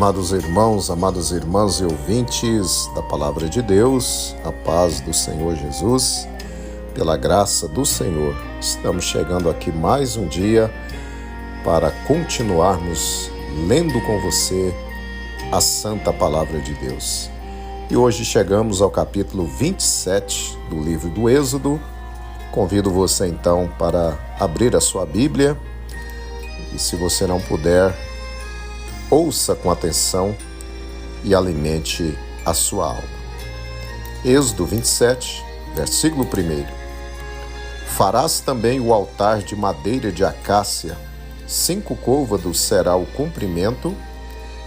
Amados irmãos, amadas irmãs e ouvintes da Palavra de Deus, a paz do Senhor Jesus, pela graça do Senhor, estamos chegando aqui mais um dia para continuarmos lendo com você a Santa Palavra de Deus. E hoje chegamos ao capítulo 27 do livro do Êxodo. Convido você então para abrir a sua Bíblia e, se você não puder, ouça com atenção e alimente a sua alma. Êxodo 27, versículo 1. Farás também o altar de madeira de acácia, 5 côvados será o comprimento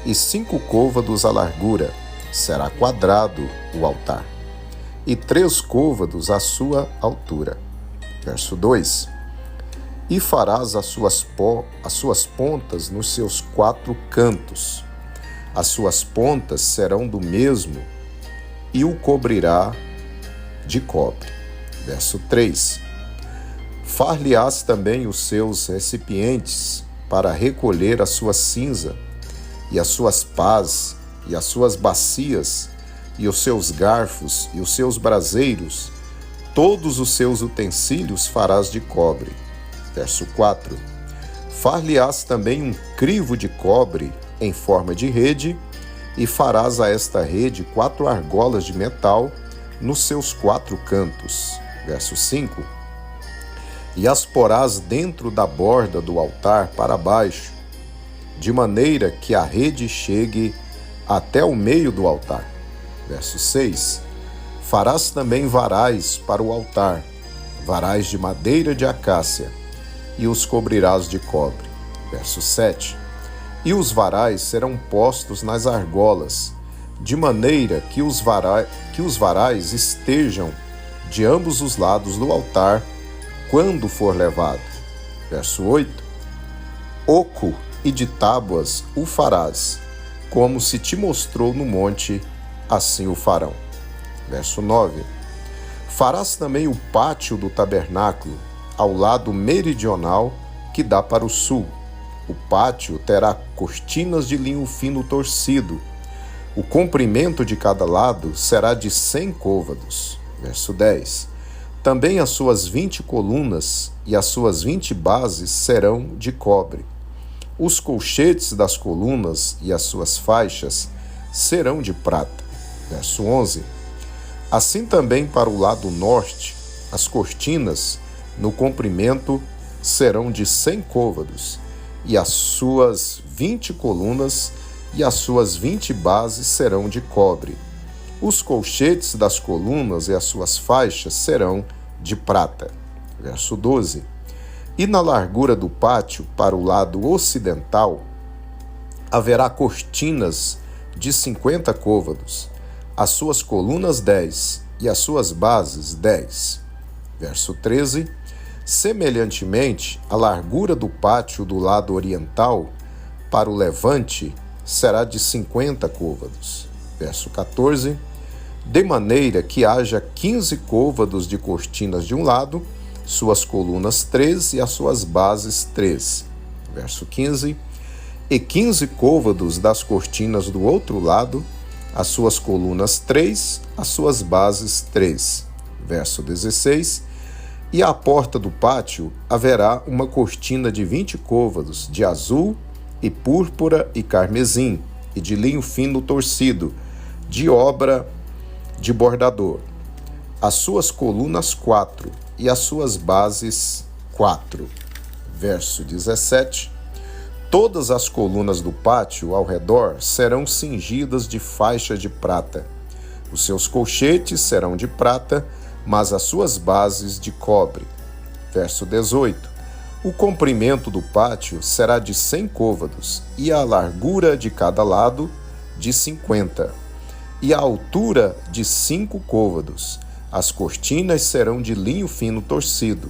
e 5 côvados a largura, será quadrado o altar, e 3 côvados a sua altura. Verso 2. E farás as suas pontas nos seus 4 cantos. As suas pontas serão do mesmo, e o cobrirá de cobre. Verso 3. Far-lhe-ás também os seus recipientes para recolher a sua cinza, e as suas pás, e as suas bacias, e os seus garfos, e os seus braseiros, todos os seus utensílios farás de cobre. Verso 4. Far-lhe-ás também um crivo de cobre em forma de rede, e farás a esta rede 4 argolas de metal nos seus 4 cantos. Verso 5. E as porás dentro da borda do altar para baixo, de maneira que a rede chegue até o meio do altar. Verso 6. Farás também varais para o altar, varais de madeira de acácia, e os cobrirás de cobre. Verso 7. E os varais serão postos nas argolas, de maneira que os varais estejam de ambos os lados do altar quando for levado. Verso 8. Oco e de tábuas o farás, como se te mostrou no monte, assim o farão. Verso 9. Farás também o pátio do tabernáculo ao lado meridional que dá para o sul. O pátio terá cortinas de linho fino torcido. O comprimento de cada lado será de 100 côvados. Verso 10. Também as suas 20 colunas e as suas 20 bases serão de cobre. Os colchetes das colunas e as suas faixas serão de prata. Verso 11. Assim também para o lado norte, as cortinas, no comprimento, serão de 100 côvados, e as suas 20 colunas e as suas 20 bases serão de cobre. Os colchetes das colunas e as suas faixas serão de prata. Verso 12. E na largura do pátio, para o lado ocidental, haverá cortinas de 50 côvados, as suas colunas 10 e as suas bases 10. Verso 13. Semelhantemente, a largura do pátio do lado oriental para o levante será de 50 côvados. Verso 14. De maneira que haja 15 côvados de cortinas de um lado, suas colunas 3 e as suas bases 3. Verso 15. E 15 côvados das cortinas do outro lado, as suas colunas 3, as suas bases 3. Verso 16. E à porta do pátio haverá uma cortina de 20 côvados, de azul e púrpura e carmesim, e de linho fino torcido, de obra de bordador. As suas colunas 4 e as suas bases 4. Verso 17. Todas as colunas do pátio ao redor serão cingidas de faixa de prata. Os seus colchetes serão de prata, mas as suas bases de cobre. Verso 18. O comprimento do pátio será de 100 côvados, e a largura de cada lado de 50, e a altura de 5 côvados. As cortinas serão de linho fino torcido,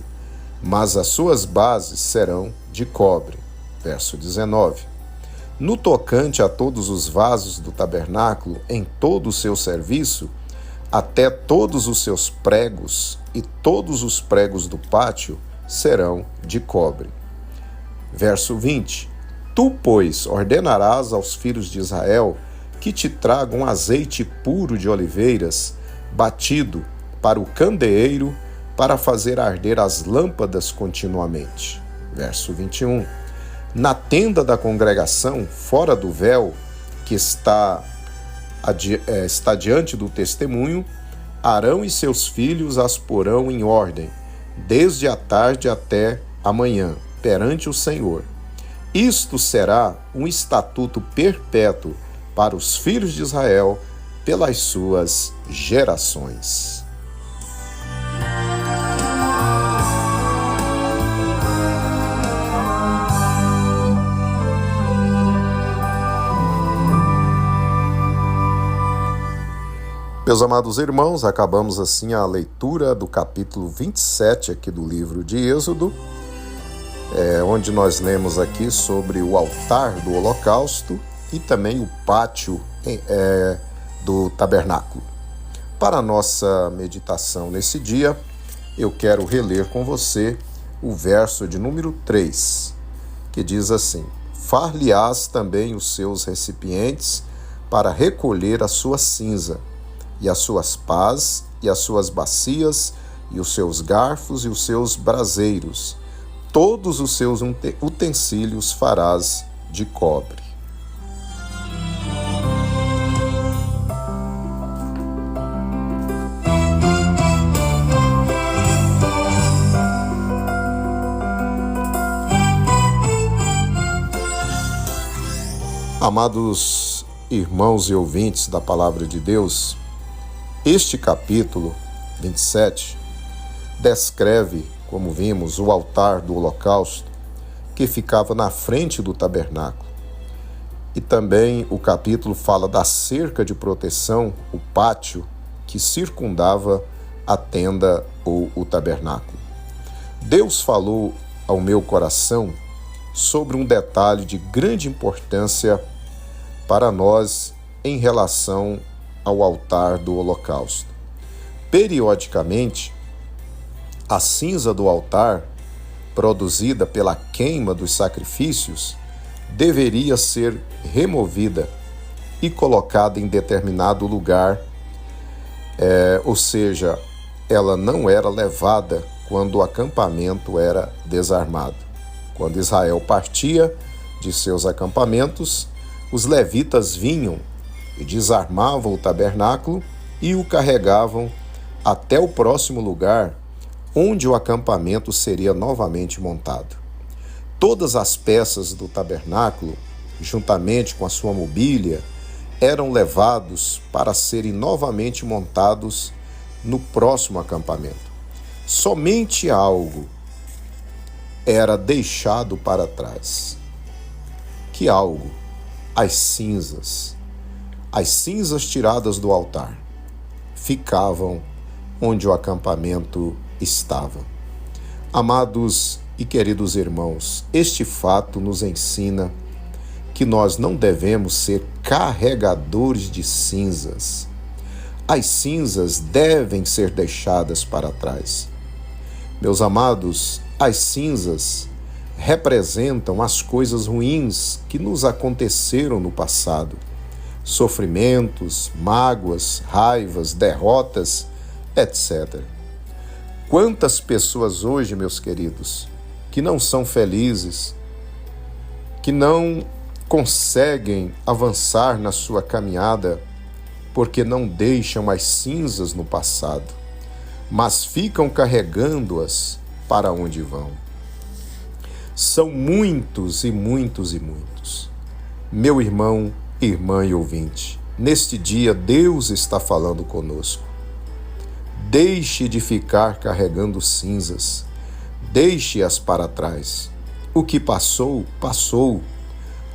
mas as suas bases serão de cobre. Verso 19. No tocante a todos os vasos do tabernáculo, em todo o seu serviço, até todos os seus pregos e todos os pregos do pátio serão de cobre. Verso 20. Tu, pois, ordenarás aos filhos de Israel que te tragam azeite puro de oliveiras, batido, para o candeeiro, para fazer arder as lâmpadas continuamente. Verso 21. Na tenda da congregação, fora do véu, que está diante do testemunho, Arão e seus filhos as porão em ordem, desde a tarde até a manhã, perante o Senhor. Isto será um estatuto perpétuo para os filhos de Israel pelas suas gerações. Meus amados irmãos, acabamos assim a leitura do capítulo 27 aqui do livro de Êxodo, onde nós lemos aqui sobre o altar do holocausto e também o pátio do tabernáculo. Para a nossa meditação nesse dia, eu quero reler com você o verso de número 3, que diz assim: Far-lhe-ás também os seus recipientes para recolher a sua cinza, e as suas pás, e as suas bacias, e os seus garfos, e os seus braseiros. Todos os seus utensílios farás de cobre. Amados irmãos e ouvintes da Palavra de Deus, este capítulo 27 descreve, como vimos, o altar do holocausto que ficava na frente do tabernáculo. E também o capítulo fala da cerca de proteção, o pátio que circundava a tenda ou o tabernáculo. Deus falou ao meu coração sobre um detalhe de grande importância para nós em relação ao altar do holocausto. Periodicamente, a cinza do altar, produzida pela queima dos sacrifícios, deveria ser removida e colocada em determinado lugar, ou seja, ela não era levada quando o acampamento era desarmado. Quando Israel partia de seus acampamentos, os levitas vinham e desarmavam o tabernáculo e o carregavam até o próximo lugar onde o acampamento seria novamente montado. Todas as peças do tabernáculo, juntamente com a sua mobília, eram levados para serem novamente montados no próximo acampamento. Somente algo era deixado para trás. Que algo? As cinzas. As cinzas tiradas do altar ficavam onde o acampamento estava. Amados e queridos irmãos, este fato nos ensina que nós não devemos ser carregadores de cinzas. As cinzas devem ser deixadas para trás. Meus amados, as cinzas representam as coisas ruins que nos aconteceram no passado. Sofrimentos, mágoas, raivas, derrotas, etc. Quantas pessoas hoje, meus queridos, que não são felizes, que não conseguem avançar na sua caminhada porque não deixam as cinzas no passado, mas ficam carregando-as para onde vão. São muitos e muitos e muitos. Meu irmão, irmã e ouvinte, neste dia Deus está falando conosco. Deixe de ficar carregando cinzas. Deixe-as para trás. O que passou, passou.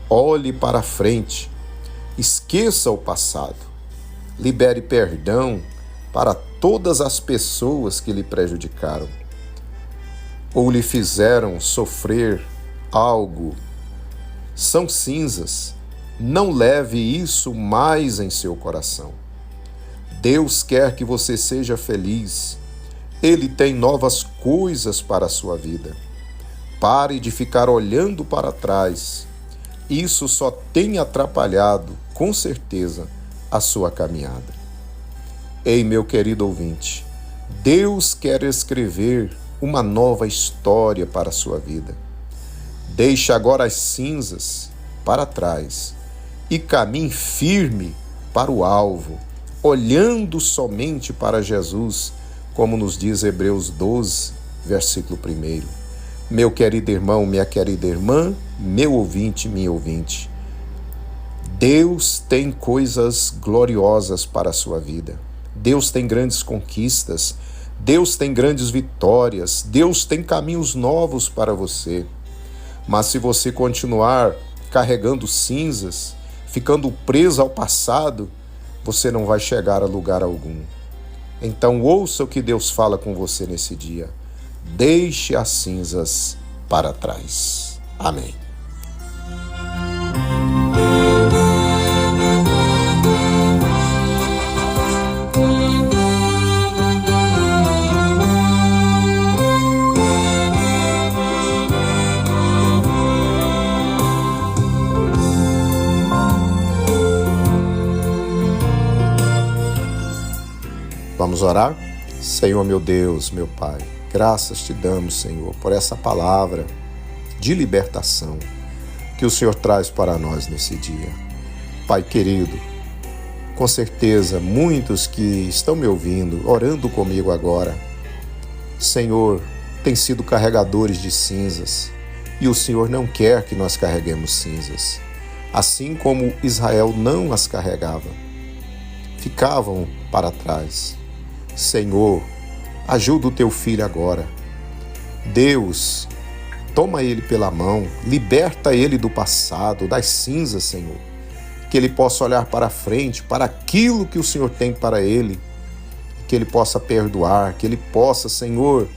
Olhe para frente. Esqueça o passado. Libere perdão para todas as pessoas que lhe prejudicaram ou lhe fizeram sofrer algo. São cinzas. Não leve isso mais em seu coração. Deus quer que você seja feliz. Ele tem novas coisas para a sua vida. Pare de ficar olhando para trás. isso só tem atrapalhado, com certeza, a sua caminhada. Ei, meu querido ouvinte, Deus quer escrever uma nova história para a sua vida. Deixe agora as cinzas para trás e caminhe firme para o alvo, olhando somente para Jesus, como nos diz Hebreus 12, versículo 1. Meu querido irmão, minha querida irmã, meu ouvinte, minha ouvinte, Deus tem coisas gloriosas para a sua vida. Deus tem grandes conquistas, Deus tem grandes vitórias, Deus tem caminhos novos para você. Mas se você continuar carregando cinzas, ficando preso ao passado, você não vai chegar a lugar algum. Então ouça o que Deus fala com você nesse dia. Deixe as cinzas para trás. Amém. Vamos orar? Senhor, meu Deus, meu Pai, graças te damos, Senhor, por essa palavra de libertação que o Senhor traz para nós nesse dia. Pai querido, com certeza muitos que estão me ouvindo, orando comigo agora, Senhor, têm sido carregadores de cinzas e o Senhor não quer que nós carreguemos cinzas. Assim como Israel não as carregava, ficavam para trás. Senhor, ajuda o teu filho agora. Deus, toma ele pela mão, liberta ele do passado, das cinzas, Senhor. Que ele possa olhar para frente, para aquilo que o Senhor tem para ele. Que ele possa perdoar, que ele possa, Senhor,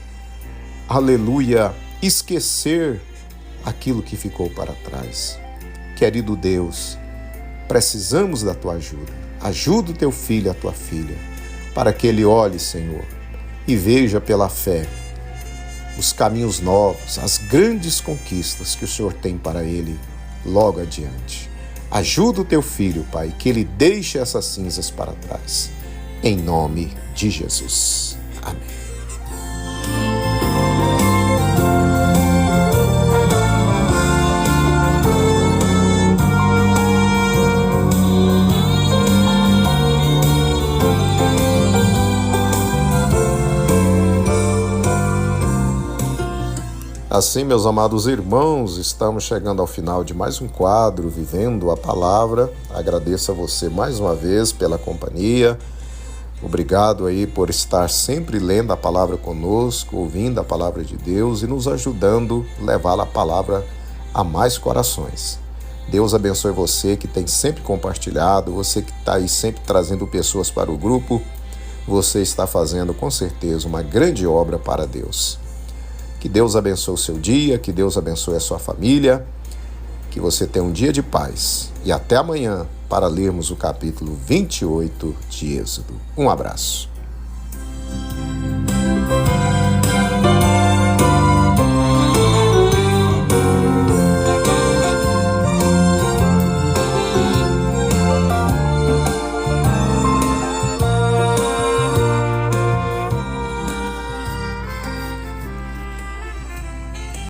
aleluia, esquecer aquilo que ficou para trás. Querido Deus, precisamos da tua ajuda. Ajuda o teu filho e a tua filha, para que ele olhe, Senhor, e veja pela fé os caminhos novos, as grandes conquistas que o Senhor tem para ele logo adiante. Ajuda o teu filho, Pai, que ele deixe essas cinzas para trás. Em nome de Jesus. Amém. Assim, meus amados irmãos, estamos chegando ao final de mais um quadro, Vivendo a Palavra. Agradeço a você mais uma vez pela companhia. Obrigado aí por estar sempre lendo a palavra conosco, ouvindo a palavra de Deus e nos ajudando a levar a palavra a mais corações. Deus abençoe você que tem sempre compartilhado, você que está aí sempre trazendo pessoas para o grupo. Você está fazendo com certeza uma grande obra para Deus. Que Deus abençoe o seu dia, que Deus abençoe a sua família, que você tenha um dia de paz. E até amanhã para lermos o capítulo 28 de Êxodo. Um abraço.